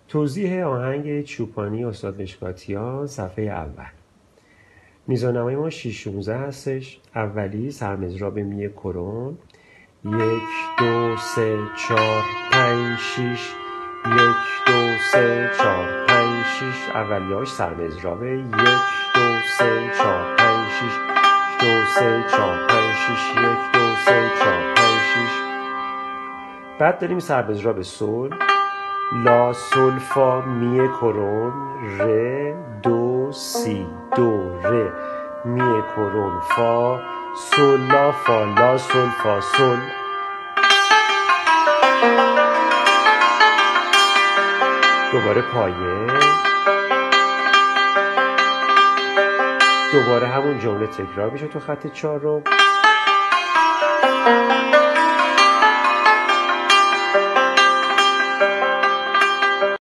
توضیح آهنگ چوپانی استاد مشکاتیان صفحه اول. میزانه‌های ما 6-16 هستش. اولی سرمضراب می کرون 1 2 3 4 5 6 1 2 3 4 5 6 اولیاش سرمضرابه 1 2 3 4 5 6 2 3 4 5 6 1 2 3 4 5 6. بعد داریم سرمضراب سل لا سل فا می کرون ر دو سی دو ر می کرون فا سل لا فا لا سل فا سل. دوباره پایه، دوباره همون جمله تکرار میشه تو خط 4.